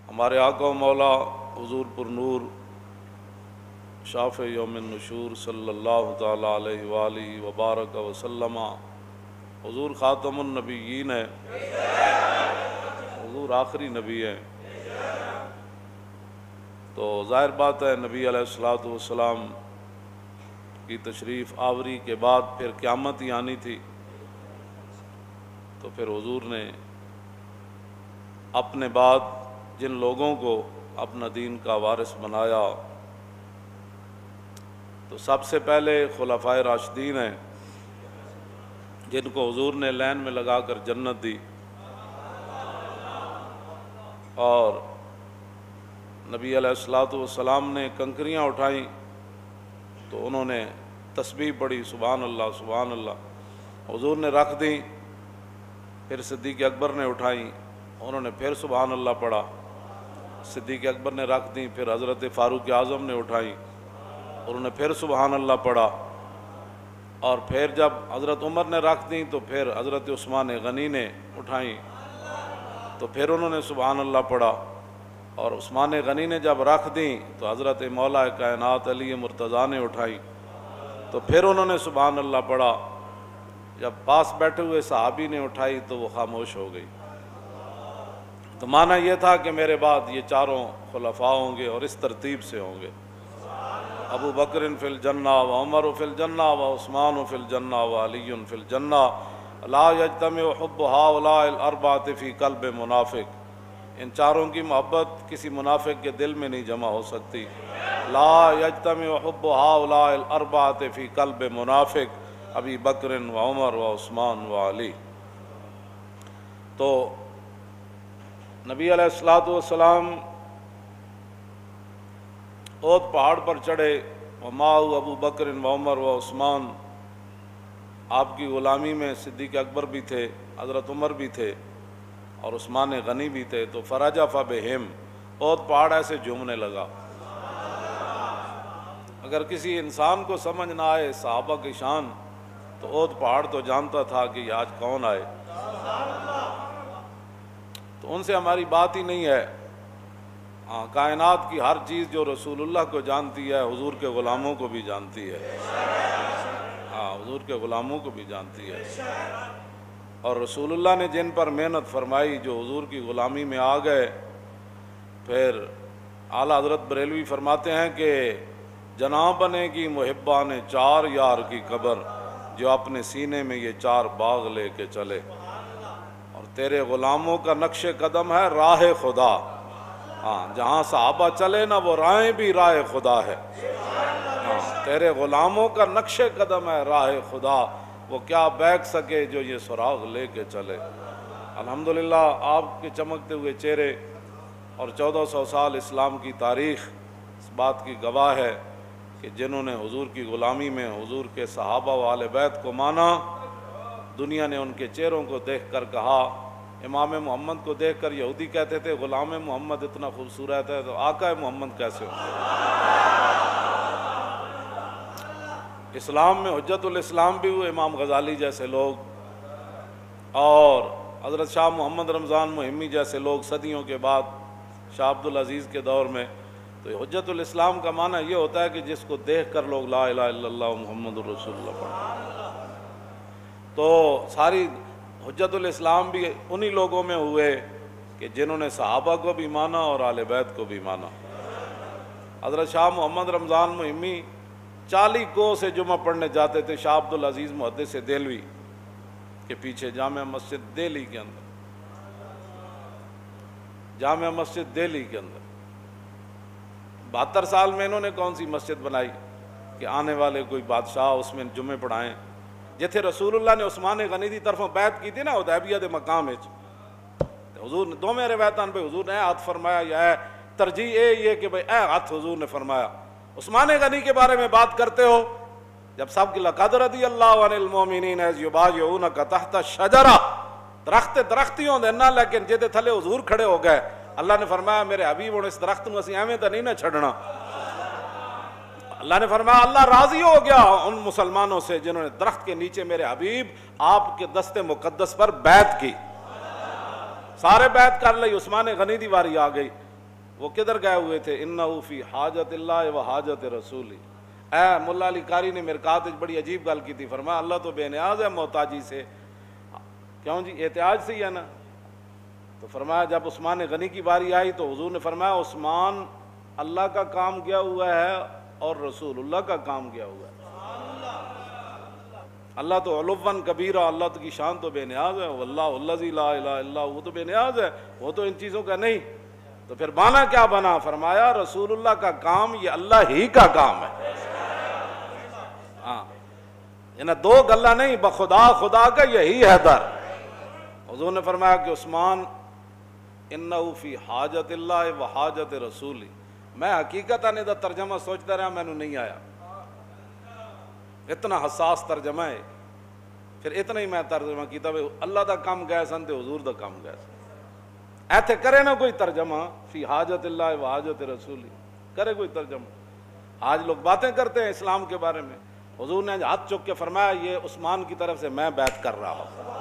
ہمارے آقا و مولا حضور پر نور شافع یوم النشور صلی اللہ تعالیٰ علیہ وآلہ وبارک وسلم حضور خاتم النبیین ہے، حضور آخری نبی ہے، تو ظاہر بات ہے نبی علیہ الصلوۃ والسلام کی تشریف آوری کے بعد پھر قیامت ہی آنی تھی، تو پھر حضور نے اپنے بعد جن لوگوں کو اپنا دین کا وارث بنایا تو سب سے پہلے خلفائے راشدین ہیں، جن کو حضور نے لین میں لگا کر جنت دی، اور نبی علیہ الصلوۃ والسلام نے کنکریاں اٹھائیں تو انہوں نے تسبیح پڑھی سبحان اللہ سبحان اللہ، حضور نے رکھ دیں، پھر صدیق اکبر نے اٹھائیں، انہوں نے پھر سبحان اللہ پڑھا، صدیق اکبر نے رکھ دیں، پھر حضرت فاروق اعظم نے اٹھائیں، انہوں نے پھر سبحان اللہ پڑھا، اور پھر جب حضرت عمر نے رکھ دیں تو پھر حضرت عثمان غنی نے اٹھائیں تو پھر انہوں نے سبحان اللہ پڑھا، اور عثمان غنی نے جب رکھ دیں تو حضرت مولا کائنات علی مرتضیٰ نے اٹھائیں تو پھر انہوں نے سبحان اللہ پڑھا، جب پاس بیٹھے ہوئے صحابی نے اٹھائی تو وہ خاموش ہو گئی۔ تو معنی یہ تھا کہ میرے بعد یہ چاروں خلفاء ہوں گے اور اس ترتیب سے ہوں گے، ابو بکر فی الجنہ و عمر فی الجنہ و عثمان فی الجنہ و علی فی الجنہ لا یجتمع حب ہؤلاء الاربعۃ فی قلب منافق، ان چاروں کی محبت کسی منافق کے دل میں نہیں جمع ہو سکتی، لا یجتمع حب ہؤلاء الاربعۃ فی قلب منافق ابی بکر و عمر و عثمان و علی۔ تو نبی علیہ الصلوۃ والسلام احد پہاڑ پر چڑھے، ومعہ ابو بکر و عمر و عثمان، آپ کی غلامی میں صدیق اکبر بھی تھے، حضرت عمر بھی تھے اور عثمان غنی بھی تھے، تو فرجف بہم، احد پہاڑ ایسے جھومنے لگا۔ اگر کسی انسان کو سمجھ نہ آئے صحابہ کی شان تو احد پہاڑ تو جانتا تھا کہ یہ آج کون آئے، تو ان سے ہماری بات ہی نہیں ہے۔ کائنات کی ہر چیز جو رسول اللہ کو جانتی ہے حضور کے غلاموں کو بھی جانتی ہے، حضور کے غلاموں کو بھی جانتی ہے، اور رسول اللہ نے جن پر محنت فرمائی جو حضور کی غلامی میں آ گئے، پھر اعلیٰ حضرت بریلوی فرماتے ہیں کہ جناب بنے گی محبہ نے چار یار کی قبر، جو اپنے سینے میں یہ چار باغ لے کے چلے، اور تیرے غلاموں کا نقش قدم ہے راہ خدا، جہاں صحابہ چلے نا وہ راہیں بھی راہ خدا ہے، تیرے غلاموں کا نقش قدم ہے راہ خدا، وہ کیا بیک سکے جو یہ سراغ لے کے چلے۔ الحمدللہ آپ کے چمکتے ہوئے چہرے اور 1400 سال اسلام کی تاریخ اس بات کی گواہ ہے کہ جنہوں نے حضور کی غلامی میں حضور کے صحابہ و اہل بیت کو مانا، دنیا نے ان کے چہروں کو دیکھ کر کہا، امام محمد کو دیکھ کر یہودی کہتے تھے غلام محمد اتنا خوبصورت ہے تو آقا محمد کیسے ہو۔ اسلام میں حجت الاسلام بھی ہوئے امام غزالی جیسے لوگ، اور حضرت شاہ محمد رمضان مہمی جیسے لوگ صدیوں کے بعد شاہ عبدالعزیز کے دور میں۔ تو حجت الاسلام کا معنی یہ ہوتا ہے کہ جس کو دیکھ کر لوگ لا الہ الا اللہ محمد الرسول اللہ پڑھیں۔ تو ساری حجت الاسلام بھی انہی لوگوں میں ہوئے کہ جنہوں نے صحابہ کو بھی مانا اور اہل بیت کو بھی مانا۔ حضرت شاہ محمد رمضان مہمی 40 کوہ سے جمعہ پڑھنے جاتے تھے شاہ عبدالعزیز محدث دہلوی کے پیچھے جامع مسجد دہلی کے اندر، جامع مسجد دہلی کے اندر 72 سال میں انہوں نے کون سی مسجد بنائی کہ آنے والے کوئی بادشاہ اس میں جمعے پڑھائیں، جتھے رسول اللہ نے عثمان غنی دی طرفوں بیعت کی تھی نا حدیبیہ دے مقام وچ، حضور نے دوویں روایتاں پہ حضور نے ہاتھ فرمایا، یا ہے ترجیح یہ کہ بھئی اے ہاتھ حضور نے فرمایا۔ عثمان غنی کے بارے میں بات کرتے ہو، جب سب کی لقد رضی اللہ عن المومنین اذ یبایعونک تحت الشجرہ، درختیوں دے نہ لیکن جدے تھلے حضور کھڑے ہو گئے، اللہ نے فرمایا میرے حبیب ہن اس درخت نوں اسی ایویں تے نہیں نہ چھڈنا۔ اللہ نے فرمایا اللہ راضی ہو گیا ان مسلمانوں سے جنہوں نے درخت کے نیچے میرے حبیب آپ کے دست مقدس پر بیعت کی، سارے بیعت کر لئی، عثمان غنی دی واری آ گئی، وہ کدھر گئے ہوئے تھے؟ انہو فی حاجت اللہ و حاجت رسولی. اے ملا علی قاری نے مرکات بڑی عجیب گل کی تھی، فرمایا اللہ تو بے نیاز ہے محتاجی سے. کیوں جی؟ احتیاج سے ہی ہے نا. تو فرمایا جب عثمان غنی کی باری آئی تو حضور نے فرمایا عثمان اللہ کا کام کیا ہوا ہے اور رسول اللہ کا کام کیا ہوا ہے. اللہ تو علوًا کبیرہ، اللہ کی شان تو بے نیاز ہے. واللہ الذی لا الہ الا وہ تو بے نیاز ہے، وہ تو ان چیزوں کا نہیں. تو پھر بانا کیا بنا؟ فرمایا رسول اللہ کا کام یہ اللہ ہی کا کام ہے. ہاں انہیں دو گلہ نہیں، بخدا خدا کا یہی ہے در. حضور نے فرمایا کہ عثمان انہو فی حاجت اللہ و حاجت رسولی. میں حقیقت نے دا ترجمہ سوچتا رہا، میں نے نہیں آیا. اتنا حساس ترجمہ ہے. پھر اتنا ہی میں ترجمہ کیتا ہے اللہ دا کام گئے سن تے حضور دا کام گئے سن. ایتھے کرے نا کوئی ترجمہ فی حاجت اللہ و حاجت رسولی، کرے کوئی ترجمہ. آج لوگ باتیں کرتے ہیں اسلام کے بارے میں. حضور نے ہاتھ چک کے فرمایا یہ عثمان کی طرف سے میں بیعت کر رہا ہوں.